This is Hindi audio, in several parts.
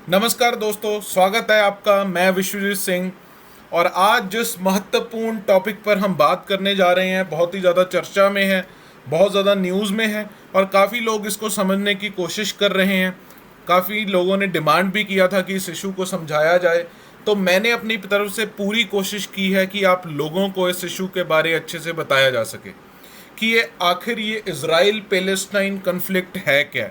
नमस्कार दोस्तों, स्वागत है आपका। मैं विश्वजीत सिंह और आज जिस महत्वपूर्ण टॉपिक पर हम बात करने जा रहे हैं बहुत ही ज़्यादा चर्चा में है, बहुत ज़्यादा न्यूज़ में है और काफ़ी लोग इसको समझने की कोशिश कर रहे हैं। काफ़ी लोगों ने डिमांड भी किया था कि इस इशू को समझाया जाए, तो मैंने अपनी तरफ से पूरी कोशिश की है कि आप लोगों को इस इशू के बारे अच्छे से बताया जा सके कि ये आखिर ये इज़राइल पैलेस्टाइन कन्फ्लिक्ट है क्या।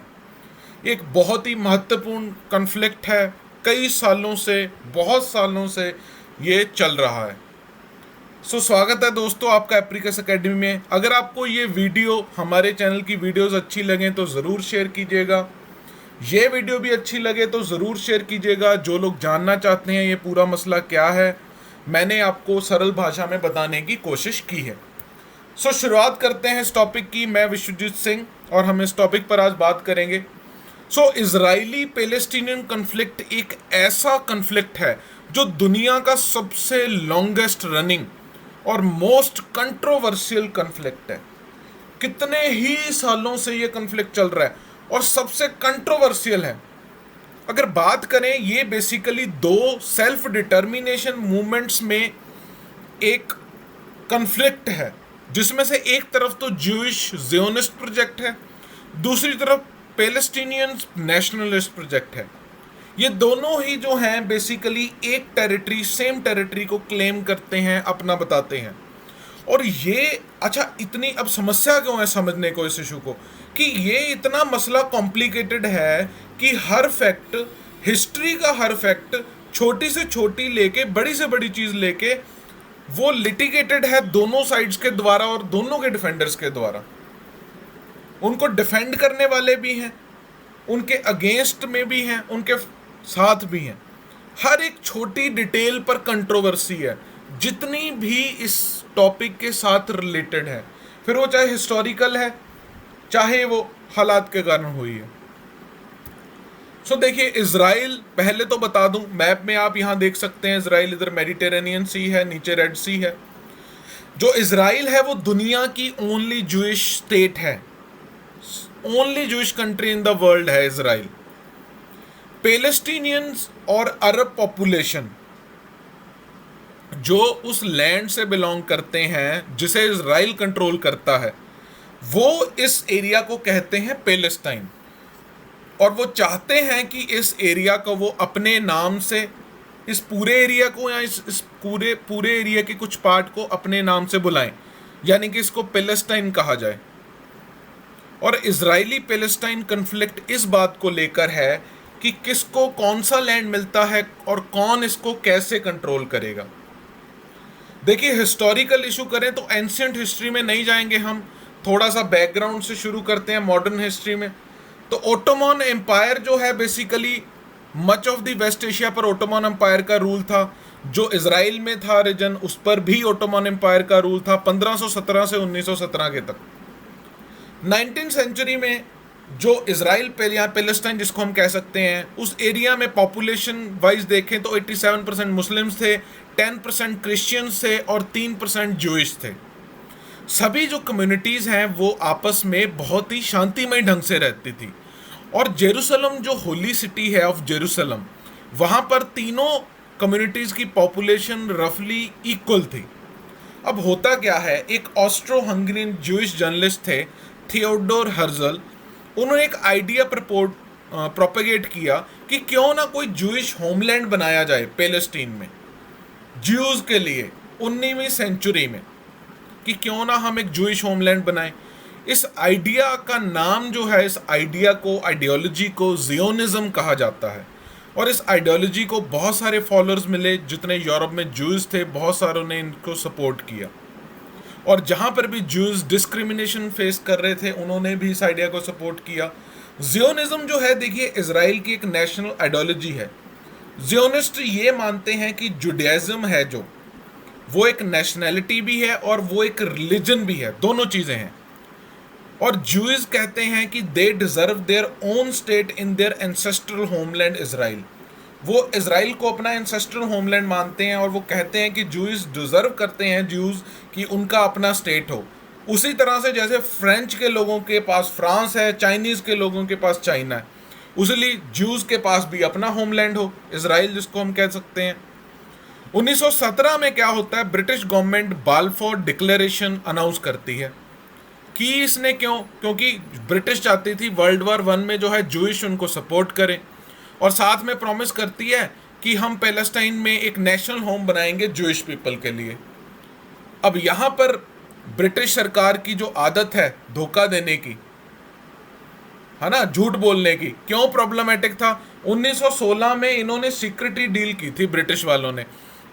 एक बहुत ही महत्वपूर्ण कन्फ्लिक्ट है, कई सालों से, बहुत सालों से ये चल रहा है। स्वागत है दोस्तों आपका एप्रिकस एकेडमी में। अगर आपको ये वीडियो, हमारे चैनल की वीडियोस अच्छी लगें तो ज़रूर शेयर कीजिएगा। ये वीडियो भी अच्छी लगे तो ज़रूर शेयर कीजिएगा। जो लोग जानना चाहते हैं ये पूरा मसला क्या है, मैंने आपको सरल भाषा में बताने की कोशिश की है। शुरुआत करते हैं इस टॉपिक की। मैं विश्वजीत सिंह और हम इस टॉपिक पर आज बात करेंगे। इजरायली पैलेस्टीनियन कन्फ्लिक्ट एक ऐसा कन्फ्लिक्ट है जो दुनिया का सबसे लॉन्गेस्ट रनिंग और मोस्ट कंट्रोवर्शियल कन्फ्लिक्ट है। कितने ही सालों से ये कन्फ्लिक्ट चल रहा है और सबसे कंट्रोवर्शियल है। अगर बात करें, ये बेसिकली दो सेल्फ डिटर्मिनेशन मूवमेंट्स में एक कन्फ्लिक्ट है, जिसमें से एक तरफ तो ज्यूइश ज़ियोनिस्ट प्रोजेक्ट है, दूसरी तरफ पैलेस्टीनियन नेशनलिस्ट प्रोजेक्ट है। ये दोनों ही जो हैं बेसिकली एक टेरिटरी, सेम टेरिटरी को क्लेम करते हैं, अपना बताते हैं। और ये इतनी अब समस्या क्यों है समझने को इस इशू को, कि ये इतना मसला कॉम्प्लिकेटेड है कि हर फैक्ट, हिस्ट्री का हर फैक्ट, छोटी से छोटी लेके बड़ी से बड़ी चीज़ लेके वो लिटिगेटेड है दोनों साइड्स के द्वारा और दोनों के डिफेंडर्स के द्वारा। उनको डिफेंड करने वाले भी हैं, उनके अगेंस्ट में भी हैं, उनके साथ भी हैं। हर एक छोटी डिटेल पर कंट्रोवर्सी है, जितनी भी इस टॉपिक के साथ रिलेटेड है, फिर वो चाहे हिस्टोरिकल है, चाहे वो हालात के कारण हुई है। देखिए, इजराइल, पहले तो बता दूं, मैप में आप यहां देख सकते हैं इजराइल इधर मेडिटेरेनियन सी है, नीचे रेड सी है। जो इजराइल है वो दुनिया की ओनली जूइश स्टेट है, only Jewish country in the world है इजराइल। पैलेस्टीनियंस और अरब पॉपुलेशन जो उस लैंड से बिलोंग करते हैं जिसे इजराइल कंट्रोल करता है, वो इस एरिया को कहते हैं पैलेस्टाइन। और वो चाहते हैं कि इस एरिया को वो अपने नाम से, इस पूरे एरिया को या इस पूरे एरिया के कुछ पार्ट को अपने नाम से बुलाएं, यानी कि इसको पैलेस्टाइन कहा जाए। और इजरायली पैलेस्टाइन कन्फ्लिक्ट इस बात को लेकर है कि किसको कौन सा लैंड मिलता है और कौन इसको कैसे कंट्रोल करेगा। देखिए, हिस्टोरिकल इशू करें तो एंशिएंट हिस्ट्री में नहीं जाएंगे हम, थोड़ा सा बैकग्राउंड से शुरू करते हैं मॉडर्न हिस्ट्री में। तो ओटोमन एम्पायर जो है, basically much of the West Asia पर ओटोमन एम्पायर का रूल था। जो इजराइल में था रीजन, उस पर भी ओटोमन एम्पायर का रूल था 1517 से 1917 के तक। 19th सेंचुरी में जो इजराइल पैलेस्टाइन जिसको हम कह सकते हैं, उस एरिया में पॉपुलेशन वाइज देखें तो 87% मुस्लिम्स थे, 10% क्रिश्चियंस थे और 3% ज्यूइश थे। सभी जो कम्युनिटीज़ हैं वो आपस में बहुत ही शांतिमय ढंग से रहती थी। और जेरूसलम जो होली सिटी है ऑफ जेरूसलम, वहाँ पर तीनों कम्युनिटीज़ की पॉपुलेशन रफली इक्वल थी। अब होता क्या है, एक ऑस्ट्रो हंगरियन ज्यूइश जर्नलिस्ट थे थियोडोर हर्जल, उन्होंने एक आइडिया प्रोपेगेट किया कि क्यों ना कोई ज्यूइश होमलैंड बनाया जाए पैलेस्टीन में ज्यूज के लिए 19वीं सेंचुरी में, कि क्यों ना हम एक ज्यूइश होमलैंड बनाएं। इस आइडिया का नाम जो है, इस आइडिया को, आइडियोलॉजी को ज़ियोनिज्म कहा जाता है। और इस आइडियोलॉजी को बहुत सारे फॉलोअर्स मिले, जितने यूरोप में ज्यूज थे बहुत सारों ने इनको सपोर्ट किया। और जहाँ पर भी ज्यूज डिस्क्रिमिनेशन फेस कर रहे थे, उन्होंने भी इस आइडिया को सपोर्ट किया। ज़ियोनिज्म जो है, देखिए, इजराइल की एक नेशनल आइडियोलॉजी है। ज़ियोनिस्ट ये मानते हैं कि जुडाइज्म है जो, वो एक नेशनैलिटी भी है और वो एक रिलीजन भी है, दोनों चीज़ें हैं। और ज्यूज कहते हैं कि they deserve their own state in their ancestral homeland Israel. वो इजराइल को अपना एंसेस्ट्रल होमलैंड मानते हैं और वो कहते हैं कि ज्यूज डिजर्व करते हैं, ज्यूज, कि उनका अपना स्टेट हो। उसी तरह से जैसे फ्रेंच के लोगों के पास फ्रांस है, चाइनीज़ के लोगों के पास चाइना है, उसलिए ज्यूज के पास भी अपना होमलैंड हो, इजराइल जिसको हम कह सकते हैं। 1917 में क्या होता है, British government Balfour declaration announce करती है। कि इसने क्यों, क्योंकि ब्रिटिश चाहती थी वर्ल्ड वॉर वन में जो है जूइश उनको सपोर्ट करें, और साथ में प्रॉमिस करती है कि हम पैलेस्टाइन में एक नेशनल होम बनाएंगे जूइश पीपल के लिए। अब यहां पर ब्रिटिश सरकार की जो आदत है धोखा देने की, है ना, झूठ बोलने की, क्यों प्रॉब्लमेटिक था। 1916 में इन्होंने सीक्रेटली डील की थी, ब्रिटिश वालों ने,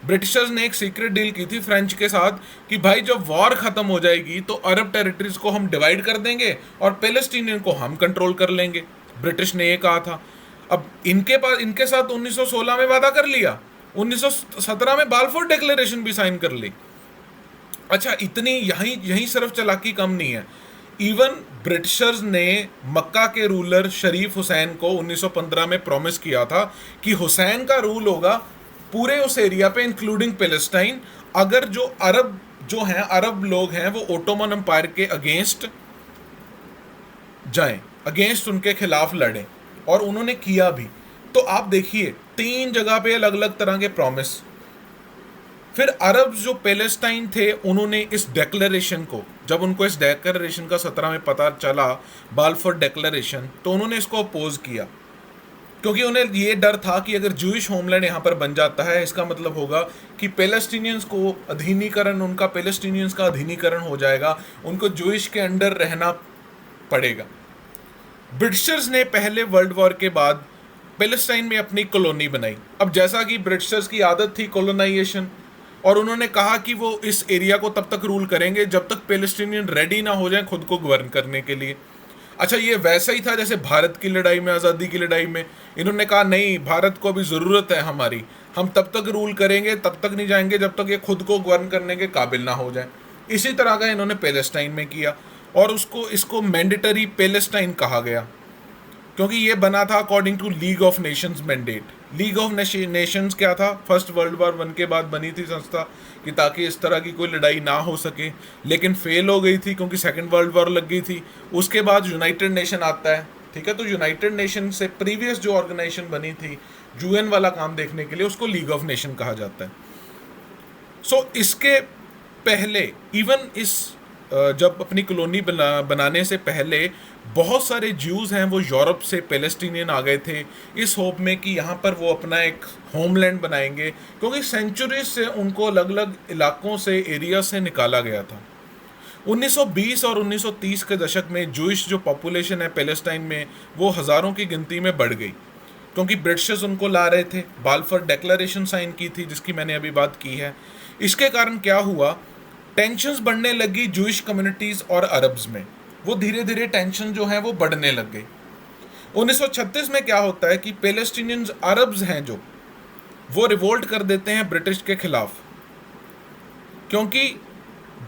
ब्रिटिशर्स ने एक सीक्रेट डील की थी फ्रेंच के साथ कि भाई जब वॉर खत्म हो जाएगी तो अरब टेरिटरीज को हम डिवाइड कर देंगे और पैलेस्टीनियन को हम कंट्रोल कर लेंगे। ब्रिटिश ने ये कहा था। अब इनके साथ 1916 में वादा कर लिया, 1917 में बाल्फोर डिक्लेरेशन भी साइन कर ली। अच्छा, इतनी यहीं सिर्फ चालाकी कम नहीं है। इवन ब्रिटिशर्स ने मक्का के रूलर शरीफ हुसैन को 1915 में प्रॉमिस किया था कि हुसैन का रूल होगा पूरे उस एरिया पे इंक्लूडिंग पैलेस्टाइन, अगर अरब लोग हैं वो ओटोमन एम्पायर के अगेंस्ट जाएं, अगेंस्ट उनके खिलाफ लड़ें, और उन्होंने किया भी। तो आप देखिए 3 जगह पे अलग अलग तरह के प्रॉमिस। फिर अरब जो पैलेस्टाइन थे उन्होंने इस डेक्लेरेशन को, जब उनको इस डेक्लेरेशन का 17 में पता चला, बाल्फोर डेक्लेरेशन, तो उन्होंने इसको अपोज किया, क्योंकि उन्हें ये डर था कि अगर जूइश होमलैंड यहाँ पर बन जाता है इसका मतलब होगा कि पैलेस्टीनियंस को अधीनीकरण, उनका पैलेस्टीनियंस का अधीनीकरण हो जाएगा, उनको जूइश के अंडर रहना पड़ेगा। ब्रिटिशर्स ने पहले वर्ल्ड वॉर के बाद पैलेस्टाइन में अपनी कॉलोनी बनाई। अब जैसा कि ब्रिटिशर्स की आदत थी कॉलोनाइजेशन, और उन्होंने कहा कि वो इस एरिया को तब तक रूल करेंगे जब तक पैलेस्टीनियन रेडी ना हो जाए खुद को गवर्न करने के लिए। अच्छा, ये वैसा ही था जैसे भारत की लड़ाई में, आज़ादी की लड़ाई में इन्होंने कहा नहीं, भारत को अभी ज़रूरत है हमारी, हम तब तक रूल करेंगे, तब तक नहीं जाएंगे जब तक ये खुद को गवर्न करने के काबिल ना हो जाए। इसी तरह का इन्होंने पैलेस्टाइन में किया, और इसको मैंडेटरी पैलेस्टाइन कहा गया, क्योंकि ये बना था according to League of Nations mandate. League of Nations क्या था, फर्स्ट वर्ल्ड वॉर वन के बाद बनी थी संस्था, कि ताकि इस तरह की कोई लड़ाई ना हो सके, लेकिन फेल हो गई थी क्योंकि सेकेंड वर्ल्ड वॉर लग गई थी। उसके बाद यूनाइटेड नेशन आता है, ठीक है, तो यूनाइटेड नेशन से प्रीवियस जो ऑर्गेनाइजेशन बनी थी यूएन वाला काम देखने के लिए, उसको लीग ऑफ नेशन कहा जाता है। सो इसके पहले इवन जब अपनी कॉलोनी बनाने से पहले बहुत सारे ज्यूज़ हैं वो यूरोप से पैलेस्टीनियन आ गए थे, इस होप में कि यहाँ पर वो अपना एक होमलैंड बनाएंगे, क्योंकि सेंचुरीज से उनको अलग अलग इलाकों से, एरिया से निकाला गया था। 1920 और 1930 के दशक में जूइश जो पॉपुलेशन है पैलेस्टाइन में वो हज़ारों की गिनती में बढ़ गई, क्योंकि ब्रिटिशर्स उनको ला रहे थे। बाल्फोर डेक्लेरेशन साइन की थी जिसकी मैंने अभी बात की है। इसके कारण क्या हुआ, टेंशन्स बढ़ने लगी जूइश कम्युनिटीज़ और अरब्स में, वो धीरे धीरे टेंशन जो है वो बढ़ने लग गई। 1936 में क्या होता है कि पैलेस्टीनियंस अरब्स हैं जो वो रिवोल्ट कर देते हैं ब्रिटिश के खिलाफ, क्योंकि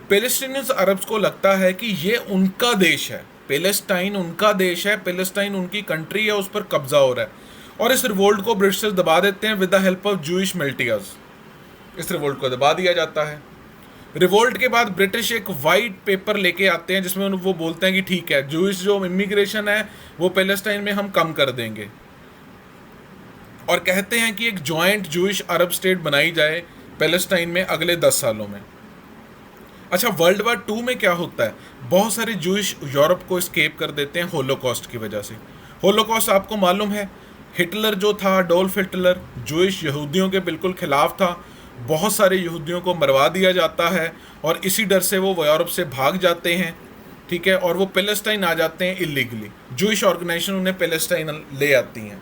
पैलेस्टीनियंस अरब्स को लगता है कि ये उनका देश है, पैलेस्टाइन उनका देश है, पैलेस्टाइन उनकी कंट्री है, उस पर कब्जा हो रहा है, और इस रिवोल्ट को ब्रिटिशर्स दबा देते हैं with the help of Jewish militias. इस रिवोल्ट को दबा दिया जाता है। रिवोल्ट के बाद ब्रिटिश एक वाइट पेपर लेके आते हैं जिसमें वो बोलते हैं कि ठीक है, जूइश जो इमिग्रेशन है वो पैलेस्टाइन में हम कम कर देंगे, और कहते हैं कि एक जॉइंट जूइश अरब स्टेट बनाई जाए पैलेस्टाइन में अगले 10 सालों में। अच्छा, वर्ल्ड वॉर 2 में क्या होता है, बहुत सारे जूइश यूरोप को एस्केप कर देते हैं होलोकॉस्ट की वजह से। होलोकॉस्ट आपको मालूम है, हिटलर जो था, अडोल्फ हिटलर, जूइश यहूदियों के बिल्कुल खिलाफ था, बहुत सारे यहूदियों को मरवा दिया जाता है, और इसी डर से वो यूरोप से भाग जाते हैं, ठीक है, और वो पैलेस्टाइन आ जाते हैं इलीगली। जूइश ऑर्गेनाइजेशन उन्हें पैलेस्टाइन ले आती हैं।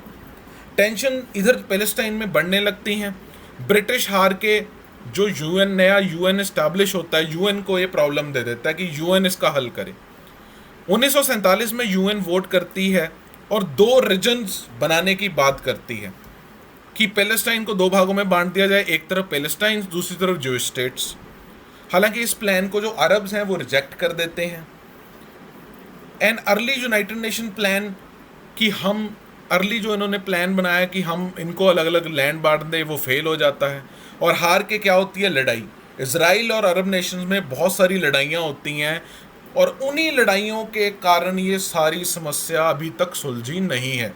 टेंशन इधर पैलेस्टाइन में बढ़ने लगती हैं। ब्रिटिश हार के जो नया यूएन इस्टेब्लिश होता है, यूएन को ये प्रॉब्लम दे देता है कि यूएन इसका हल करे। 1947 में यूएन वोट करती है और 2 रीजन्स बनाने की बात करती है कि पैलेस्टाइन को 2 भागों में बांट दिया जाए, एक तरफ पैलेस्टाइन, दूसरी तरफ जूइश स्टेट्स। हालांकि इस प्लान को जो अरब्स हैं वो रिजेक्ट कर देते हैं। An early United nation plan कि हम अर्ली जो इन्होंने प्लान बनाया कि हम इनको अलग अलग लैंड बांट दें, वो फेल हो जाता है, और हार के क्या होती है, लड़ाई। इजराइल और अरब नेशंस में बहुत सारी लड़ाइयाँ होती हैं, और उन्हीं लड़ाइयों के कारण ये सारी समस्या अभी तक सुलझी नहीं है।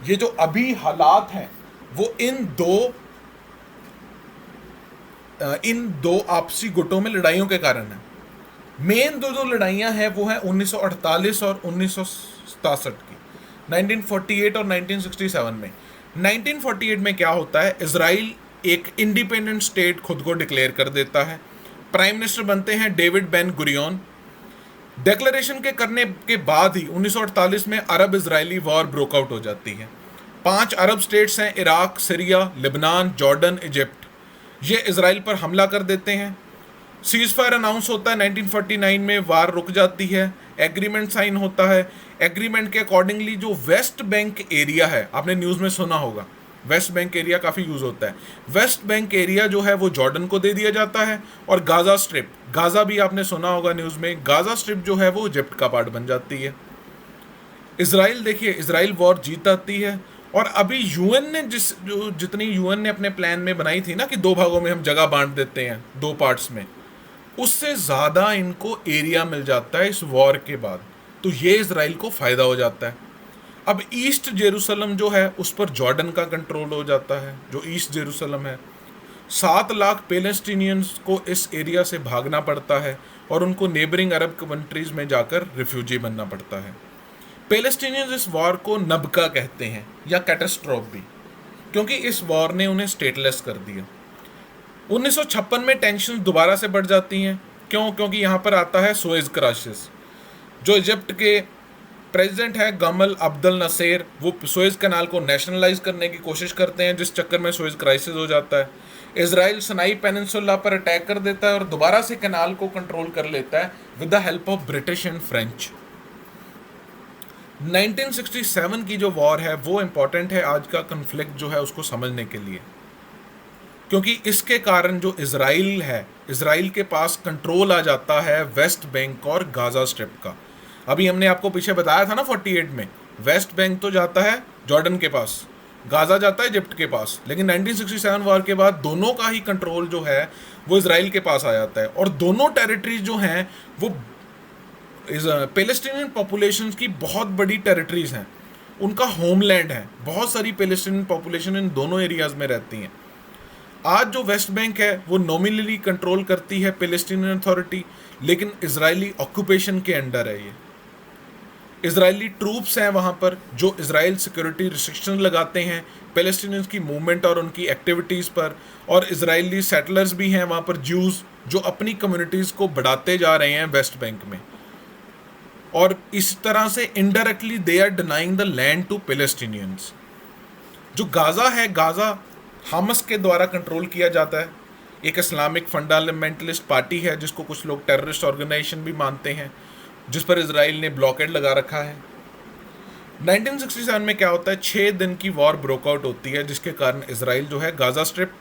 ये जो अभी हालात हैं वो इन दो आपसी गुटों में लड़ाइयों के कारण है। मेन दो जो लड़ाइयाँ हैं वो हैं 1948 और 1967 की, 1948 और 1967 में। 1948 में क्या होता है, इजराइल एक इंडिपेंडेंट स्टेट खुद को डिक्लेयर कर देता है। प्राइम मिनिस्टर बनते हैं डेविड बेन गुरियन। डिक्लेरेशन के करने के बाद ही 1948 में अरब इजरायली वॉर ब्रोकआउट हो जाती है। 5 अरब स्टेट्स हैं, Iraq, Syria, Lebanon, Jordan, Egypt, ये इजराइल पर हमला कर देते हैं। सीज फायर अनाउंस होता है 1949 में, वार रुक जाती है, एग्रीमेंट साइन होता है। एग्रीमेंट के अकॉर्डिंगली जो वेस्ट बैंक एरिया है, आपने न्यूज़ में सुना होगा, वेस्ट बैंक एरिया काफ़ी यूज़ होता है। वेस्ट बैंक एरिया जो है वो जॉर्डन को दे दिया जाता है, और गाज़ा स्ट्रिप, गाज़ा भी आपने सुना होगा न्यूज़ में, गाज़ा स्ट्रिप जो है वो इजिप्ट का पार्ट बन जाती है। इजराइल, देखिए इजराइल वॉर जीत आती है। और अभी यूएन ने जितनी यूएन ने अपने प्लान में बनाई थी ना कि 2 भागों में हम जगह बांट देते हैं, 2 पार्ट्स में, उससे ज़्यादा इनको एरिया मिल जाता है इस वॉर के बाद। तो ये इजराइल को फ़ायदा हो जाता है। अब ईस्ट जेरूसलम जो है उस पर जॉर्डन का कंट्रोल हो जाता है, जो ईस्ट जेरूसलम है। 7 लाख पैलेस्टीनियंस को इस एरिया से भागना पड़ता है और उनको नेबरिंग अरब कंट्रीज़ में जाकर रिफ्यूजी बनना पड़ता है। पैलेस्टीनियंस इस वॉर को नबका कहते हैं या कैटास्ट्रोफ भी, क्योंकि इस वॉर ने उन्हें स्टेटलेस कर दिया। 1956 में टेंशन दोबारा से बढ़ जाती हैं। क्यों? क्योंकि यहाँ पर आता है सुएज़ क्राइसिस। जो इजिप्ट के प्रेसिडेंट है गमल अब्दुल नसेर, वो सुएज़ कनाल को नेशनलाइज करने की कोशिश करते हैं, जिस चक्कर में सुएज़ क्राइसिस हो जाता है। इजराइल सनाई पेनिनसुला पर अटैक कर देता है और दोबारा से कनाल को कंट्रोल कर लेता है with the help of British and French. 1967 की जो वॉर है वो इम्पॉर्टेंट है आज का कन्फ्लिक्ट जो है उसको समझने के लिए, क्योंकि इसके कारण जो इजराइल है, इजराइल के पास कंट्रोल आ जाता है वेस्ट बैंक और गाज़ा स्ट्रिप का। अभी हमने आपको पीछे बताया था ना 48 में, वेस्ट बैंक तो जाता है जॉर्डन के पास, गाज़ा जाता है इजिप्ट के पास, लेकिन 1967 वॉर के बाद दोनों का ही कंट्रोल जो है वो इजराइल के पास आ जाता है। और दोनों टेरिटरीज जो हैं वो पैलेस्टीनियन पॉपुलेशन की बहुत बड़ी टेरिटरीज हैं, उनका होमलैंड है। बहुत सारी पैलेस्टीनियन पॉपुलेशन इन दोनों एरियाज में रहती हैं। आज जो वेस्ट बैंक है वो नॉमिनली कंट्रोल करती है पैलेस्टीनियन अथॉरिटी, लेकिन इजरायली ऑक्यूपेशन के अंडर है। ये इजरायली ट्रूप्स हैं वहाँ पर जो इजराइल सिक्योरिटी रिस्ट्रिक्शन लगाते हैं पैलेस्टीनियंस की मूवमेंट और उनकी एक्टिविटीज़ पर। और इजरायली सेटलर्स भी हैं वहाँ पर, ज्यूज़, जो अपनी कम्युनिटीज़ को बढ़ाते जा रहे हैं वेस्ट बैंक में। और इस तरह से indirectly they are denying the land to Palestinians. जो गाज़ा है, गाज़ा हमस के द्वारा कंट्रोल किया जाता है। एक इस्लामिक फंडामेंटलिस्ट पार्टी है जिसको कुछ लोग टेररिस्ट ऑर्गेनाइजेशन भी मानते हैं, जिस पर इजराइल ने ब्लॉकेड लगा रखा है। 1967 में क्या होता है, 6 दिन की वॉर ब्रोकआउट होती है, जिसके कारण इजराइल जो है गाज़ा स्ट्रिप,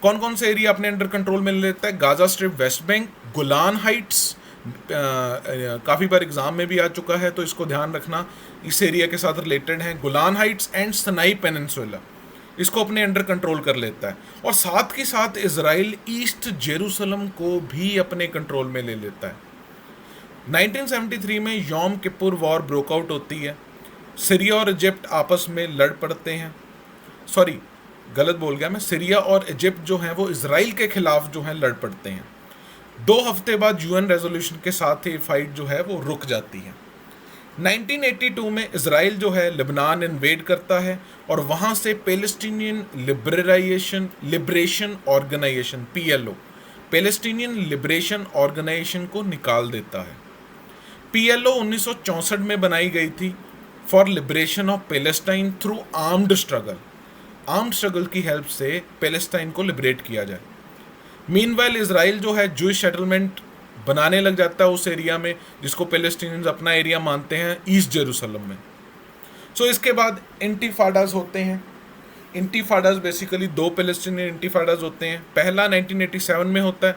कौन कौन से एरिया अपने अंडर कंट्रोल में ले लेता है, Gaza strip, West Bank, Golan Heights, काफ़ी बार एग्जाम में भी आ चुका है तो इसको ध्यान रखना, इस एरिया के साथ रिलेटेड है, Golan Heights and Sanae peninsula, इसको अपने अंडर कंट्रोल कर लेता है। और साथ के साथ इजराइल ईस्ट जेरूसलम को भी अपने कंट्रोल में ले लेता है। 1973 में यौम किपुर वॉर ब्रोकआउट होती है। सीरिया और इजिप्ट आपस में लड़ पड़ते हैं, सॉरी गलत बोल गया मैं, सीरिया और इजिप्ट जो हैं वो इजराइल के खिलाफ जो हैं लड़ पड़ते हैं। 2 हफ्ते बाद यूएन रेजोल्यूशन के साथ ही फाइट जो है वो रुक जाती है। 1982 में इजराइल जो है लेबनान इन्वेड करता है और वहाँ से Palestinian Liberation Organization PLO, Palestinian Liberation Organization को निकाल देता है। PLO 1964 में बनाई गई थी for liberation of Palestine through armed struggle की हेल्प से पैलेस्टाइन को लिबरेट किया जाए। मीनवाइल इजराइल जो है जूइश सेटलमेंट बनाने लग जाता है उस एरिया में जिसको पैलेस्टीनियंस अपना एरिया मानते हैं, ईस्ट जेरूसलम में। सो इसके बाद इंटिफाडाज होते हैं। इंटिफाडाज बेसिकली 2 पैलेस्टीनियन इंटिफाडाज होते हैं। पहला 1987 में होता है।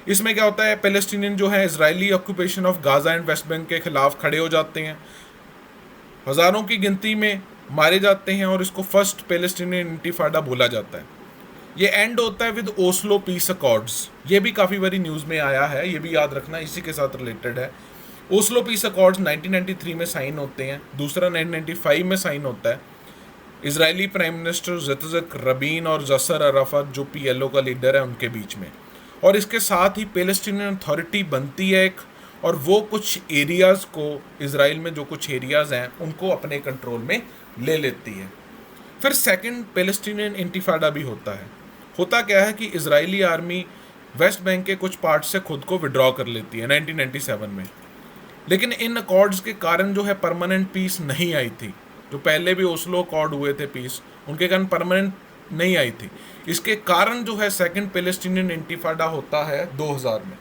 इसमें क्या होता है, पैलेस्टीनियन जो है Israeli occupation of Gaza and West Bank के खिलाफ खड़े हो जाते हैं, हज़ारों की गिनती में मारे जाते हैं और इसको फर्स्ट पैलेस्टीनियन इंटिफाडा बोला जाता है। ये एंड होता है विद ओस्लो पीस अकॉर्ड्स। ये भी काफ़ी बारी न्यूज़ में आया है, ये भी याद रखना, इसी के साथ रिलेटेड है। ओस्लो पीस अकॉर्ड्स 1993 में साइन होते हैं, दूसरा 1995 में साइन होता है। इजरायली प्राइम मिनिस्टर जित्ज़क रबीन और जसर अराफत जो पीएलओ का लीडर है उनके बीच में। और इसके साथ ही पैलेस्टीनियन अथॉरिटी बनती है एक, और वो कुछ एरियाज़ को, इसराइल में जो कुछ एरियाज़ हैं उनको अपने कंट्रोल में ले लेती है। फिर सेकंड पैलेस्टीनियन इंतिफाडा भी होता है। होता क्या है कि इजरायली आर्मी वेस्ट बैंक के कुछ पार्ट से खुद को विड्रॉ कर लेती है 1997 में। लेकिन इन अकॉर्ड्स के कारण जो है परमानेंट पीस नहीं आई थी। जो पहले भी ओस्लो अकॉर्ड हुए थे पीस, उनके कारण परमानेंट नहीं आई थी। इसके कारण जो है सेकंड पैलेस्टीनियन इंतिफाडा होता है 2000 में।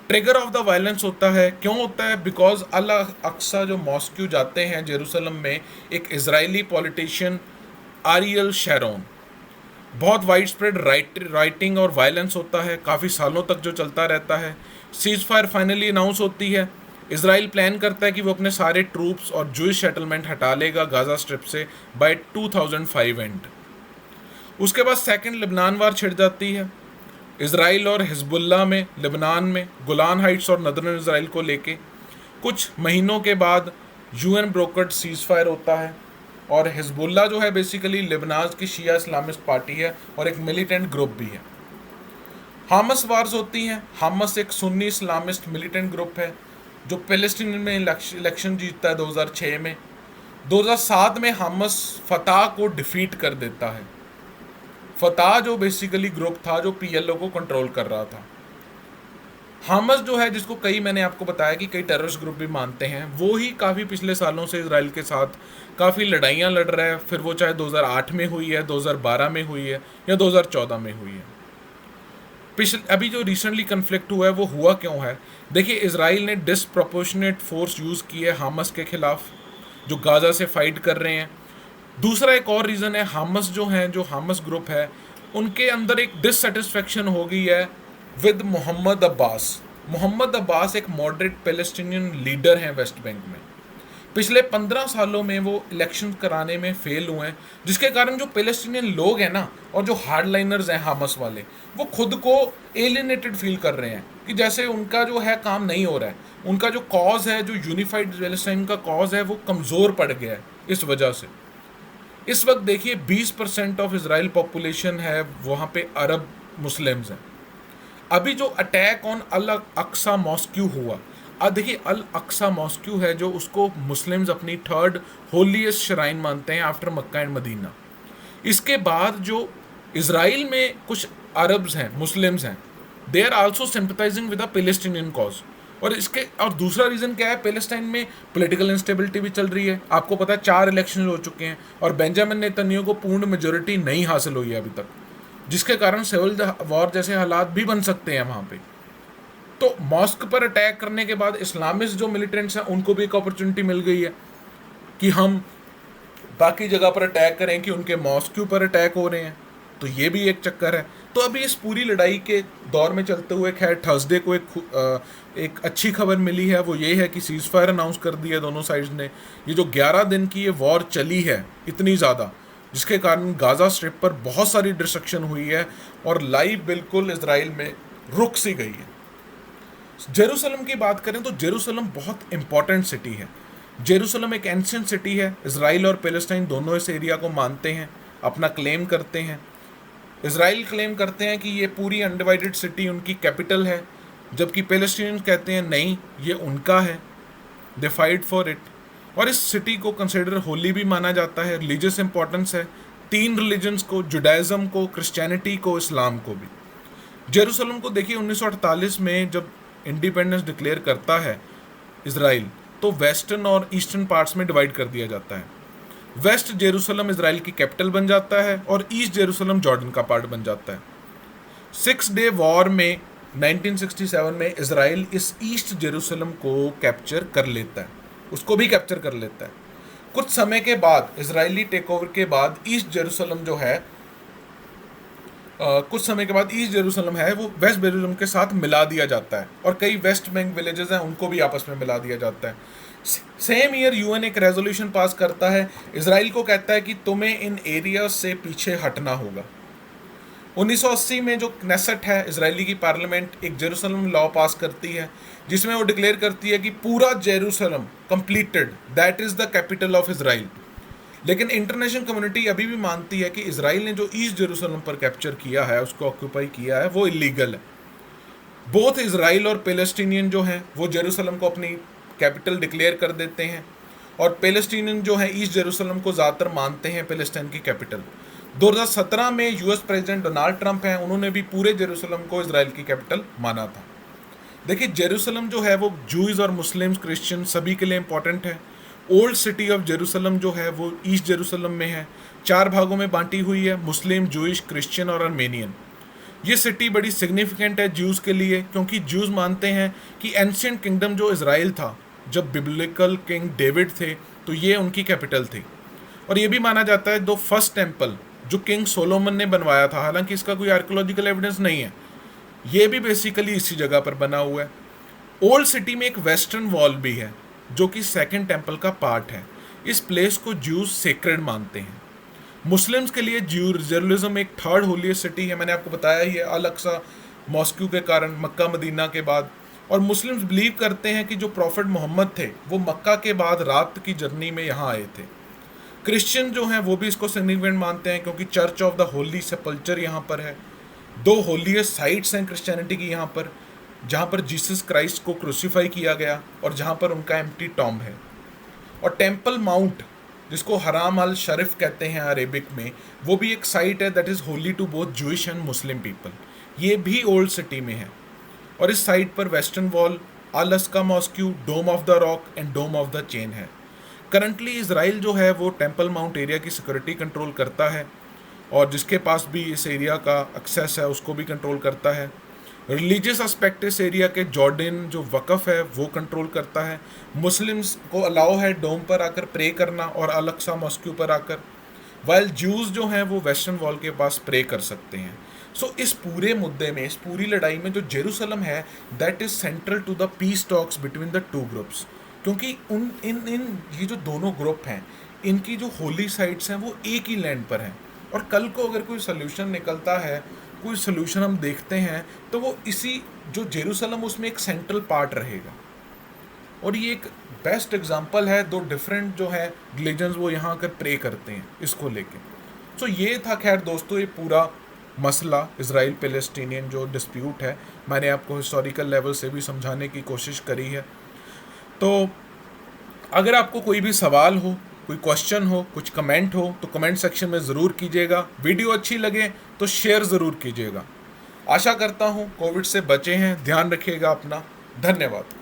ट्रिगर ऑफ द वायलेंस होता है, क्यों होता है? बिकॉज अल अक्सा जो मॉस्क्यू जाते हैं जेरूसलम में, एक इजरायली पॉलिटिशियन आरियल शैरोन, बहुत वाइड स्प्रेड राइटिंग और वायलेंस होता है काफ़ी सालों तक जो चलता रहता है। सीज फायर फाइनली अनाउंस होती है। इसराइल प्लान करता है कि वो अपने सारे ट्रूप्स और जूइश सेटलमेंट हटा लेगा गाज़ा स्ट्रिप से बाय 2005 एंड। उसके बाद सेकंड लेबनान वार छिड़ जाती है इसराइल और हिजबुल्लाह में, लेबनान में गोलान हाइट्स और नदरन इसराइल को लेके। कुछ महीनों के बाद यूएन ब्रोकर्ड सीज फायर होता है, और हिजबुल्लाह जो है बेसिकली लेबनान की शिया इस्लामिस्ट पार्टी है और एक मिलिटेंट ग्रुप भी है। हामस वार्स होती हैं। हामस एक सुन्नी इस्लामिस्ट मिलिटेंट ग्रुप है जो पैलेस्टीन में इलेक्शन जीतता है 2006 में। 2007 में हामस फताह को डिफीट कर देता है। फताह जो बेसिकली ग्रुप था जो पीएलओ को कंट्रोल कर रहा था। हामस जो है, जिसको मैंने आपको बताया कि कई टेररिस्ट ग्रुप भी मानते हैं, वो ही काफ़ी पिछले सालों से इसराइल के साथ काफ़ी लड़ाइयाँ लड़ रहा है। फिर वो चाहे 2008 में हुई है, 2012 में हुई है या 2014 में हुई है। अभी जो रिसेंटली कन्फ्लिक्ट हुआ है वो हुआ क्यों है? देखिए, इसराइल ने डिसप्रोपोर्शनेट फोर्स यूज़ की है हामस के खिलाफ जो गाज़ा से फाइट कर रहे हैं। दूसरा एक और रीज़न है, हामस जो हैं, जो हामस ग्रुप है, उनके अंदर एक डिससेटिस्फेक्शन हो गई है विद मोहम्मद अब्बास। मोहम्मद अब्बास एक मॉडरेट पैलेस्टीनियन लीडर हैं वेस्ट बैंक में। पिछले 15 सालों में वो इलेक्शन कराने में फेल हुए हैं, जिसके कारण जो पैलेस्टीनियन लोग हैं ना, और जो हार्डलाइनर्स हैं हामस वाले, वो खुद को एलिनेटेड फील कर रहे हैं कि जैसे उनका जो है काम नहीं हो रहा है। उनका जो कॉज है, जो यूनिफाइड पैलेस्टाइन का कॉज है, वो कमज़ोर पड़ गया है इस वजह से। इस वक्त देखिए 20% ऑफ इसराइल पॉपुलेशन है, वहाँ पे अरब मुस्लिम्स हैं। अभी जो attack on Al Aqsa mosque हुआ, अब देखिए अल अक्सा मॉस्क्यू है जो उसको मुस्लिम्स अपनी थर्ड होलीएस्ट श्राइन मानते हैं आफ्टर मक्का एंड मदीना। इसके बाद जो इसराइल में कुछ अरब्स हैं, मुस्लिम्स हैं, they are also sympathising with the Palestinian cause. और दूसरा रीज़न क्या है? पैलेस्टाइन में पॉलिटिकल इंस्टेबिलिटी भी चल रही है। आपको पता है 4 इलेक्शन हो चुके हैं और बेंजामिन नेतन्याहू को पूर्ण मेजोरिटी नहीं हासिल हुई है अभी तक, जिसके कारण सिविल वॉर जैसे हालात भी बन सकते हैं वहाँ पे। तो मॉस्क पर अटैक करने के बाद इस्लामिस्ट जो मिलिटेंट्स हैं उनको भी एक अपॉर्चुनिटी मिल गई है कि हम बाकी जगह पर अटैक करें कि उनके मॉस्क पर अटैक हो रहे हैं। तो ये भी एक चक्कर है। तो अभी इस पूरी लड़ाई के दौर में चलते हुए खैर थर्सडे को एक अच्छी खबर मिली है, वो ये है कि सीज़ फायर अनाउंस कर दिया दोनों साइड्स ने। ये जो 11 दिन की ये वॉर चली है इतनी ज़्यादा, जिसके कारण गाज़ा स्ट्रिप पर बहुत सारी डिस्ट्रक्शन हुई है और लाइफ बिल्कुल इसराइल में रुक सी गई है। जेरूसलम की बात करें तो जेरूसलम बहुत इंपॉर्टेंट सिटी है। जेरूसलम एक एंशिएंट सिटी है। इसराइल और पैलेस्टाइन दोनों इस एरिया को मानते हैं, अपना क्लेम करते हैं। इसराइल क्लेम करते हैं कि ये पूरी अनडिवाइडेड सिटी उनकी कैपिटल है, जबकि पैलेस्टीनियन कहते हैं नहीं, ये उनका है, दे फाइट फॉर इट। और इस सिटी को कंसिडर होली भी माना जाता है। रिलीजियस इंपॉर्टेंस है 3 रिलीजन्स को, जुडाइज़म को, क्रिश्चियनिटी को, इस्लाम को भी। जेरूसलम को देखिए 1948 में जब इंडिपेंडेंस डिक्लेयर करता है इसराइल, तो वेस्टर्न और ईस्टर्न पार्ट्स में डिवाइड कर दिया जाता है। वेस्ट जेरूसलम इसराइल की कैपिटल बन जाता है और ईस्ट जेरूसलम जॉर्डन का पार्ट बन जाता है। 6 डे वॉर में 1967 में इसराइल इस ईस्ट जेरूसलम को कैप्चर कर लेता है, उसको भी कैप्चर कर लेता है। कुछ समय के बाद, इसराइली टेक ओवर के बाद, ईस्ट जेरूसलम जो है कुछ समय के बाद ईस्ट जेरूसलम है वो वेस्ट जेरूसलम के साथ मिला दिया जाता है और कई वेस्ट बैंक विलेजेस हैं उनको भी आपस में मिला दिया जाता है। सेम ईयर यूएन एक रेजोल्यूशन पास करता है, इसराइल को कहता है कि तुम्हें इन एरिया से पीछे हटना होगा। 1980 में जो क्नेसेट है इसराइली की पार्लियामेंट, एक जेरूसलम लॉ पास करती है जिसमें वो डिक्लेयर करती है कि पूरा Jerusalem completed, that is the capital of Israel. लेकिन इंटरनेशनल कम्युनिटी अभी भी मानती है कि इजराइल ने जो ईस्ट जेरूसलम पर कैप्चर किया है, उसको ऑक्यूपाई किया है, वो इलीगल है। बोथ इजराइल और पैलेस्टीनियन जो हैं वो जेरूसलम को अपनी कैपिटल डिक्लेयर कर देते हैं, और पैलेस्टीनियन जो है ईस्ट जेरूसलम को ज़्यादातर मानते हैं पैलेस्टाइन की कैपिटल। 2017 में यूएस प्रेसिडेंट डोनाल्ड ट्रंप हैं, उन्होंने भी पूरे जेरूसलम को इजराइल की कैपिटल माना था। देखिए, जेरूसलम जो है वो जूज़ और मुस्लिम्स, क्रिश्चियन सभी के लिए इंपॉर्टेंट है। ओल्ड सिटी ऑफ जेरूसलम जो है वो ईस्ट जेरूसलम में है, 4 भागों में बांटी हुई है, मुस्लिम, जूइश, क्रिश्चियन और अर्मेनियन। ये सिटी बड़ी सिग्निफिकेंट है ज्यूज़ के लिए, क्योंकि ज्यूज़ मानते हैं कि एंशियंट किंगडम जो इज़राइल था, जब बिब्लिकल किंग डेविड थे, तो ये उनकी कैपिटल थी। और ये भी माना जाता है दो फर्स्ट टेम्पल जो किंग सोलोमन ने बनवाया था, हालांकि इसका कोई आर्कियोलॉजिकल एविडेंस नहीं है, ये भी बेसिकली इसी जगह पर बना हुआ है। ओल्ड सिटी में एक वेस्टर्न वॉल भी है जो कि सेकंड टेम्पल का पार्ट है। इस प्लेस को ज्यूज सेक्रेड मानते हैं। मुस्लिम्स के लिए जेरूसलम एक थर्ड होलीस्ट सिटी है, मैंने आपको बताया ही है, अल अक्सा मॉस्क्यू के कारण, मक्का मदीना के बाद। और मुस्लिम्स बिलीव करते हैं कि जो प्रॉफिट मोहम्मद थे वो मक्का के बाद रात की जर्नी में यहाँ आए थे। क्रिश्चियन जो हैं वो भी इसको सिग्निफिकेंट मानते हैं, क्योंकि चर्च ऑफ द होली सेपल्चर यहाँ पर है। 2 होलीस्ट साइट्स हैं क्रिश्चियनिटी की यहाँ पर, जहाँ पर जीसस क्राइस्ट को क्रूसीफाई किया गया और जहाँ पर उनका एम्प्टी टॉम्ब है। और टेम्पल माउंट, जिसको हराम अल शरीफ कहते हैं अरेबिक में, वो भी एक साइट है that is holy to both Jewish and Muslim people. ये भी ओल्ड सिटी में है। और इस साइट पर वेस्टर्न वॉल, अल अस्का mosque, Dome of the Rock and Dome of the Chain है। करंटली इजराइल जो है वो टेम्पल माउंट एरिया की सिक्योरिटी कंट्रोल करता है, और जिसके पास भी इस एरिया का एक्सेस है उसको भी कंट्रोल करता है। रिलीजियस एस्पेक्ट इस एरिया के जॉर्डन जो वक़फ़ है वो कंट्रोल करता है। मुस्लिम्स को अलाउ है डोम पर आकर प्रे करना और अल अक्सा मॉस्क्यू पर आकर, वाइल ज्यूज़ जो हैं वो वेस्टर्न वॉल के पास प्रे कर सकते हैं। सो इस पूरे मुद्दे में, इस पूरी लड़ाई में जो जेरूसलम है, that is central to the peace talks between the 2 groups, क्योंकि इन ये जो दोनों ग्रुप हैं, इनकी जो होली साइट्स हैं वो एक ही लैंड पर हैं। और कल को अगर कोई सोल्यूशन निकलता है, कोई सोल्यूशन हम देखते हैं, तो वो इसी जो जेरूसलम उसमें एक सेंट्रल पार्ट रहेगा। और ये एक बेस्ट एग्जांपल है, 2 डिफरेंट जो है रिलीजन्स वो यहाँ आकर प्रे करते हैं इसको लेके। सो ये था खैर दोस्तों ये पूरा मसला इजराइल पैलेस्टीनियन जो डिस्प्यूट है, मैंने आपको हिस्टोरिकल लेवल से भी समझाने की कोशिश करी है। तो अगर आपको कोई भी सवाल हो, कोई क्वेश्चन हो, कुछ कमेंट हो, तो कमेंट सेक्शन में ज़रूर कीजिएगा। वीडियो अच्छी लगे तो शेयर ज़रूर कीजिएगा। आशा करता हूँ कोविड से बचे हैं, ध्यान रखिएगा अपना। धन्यवाद।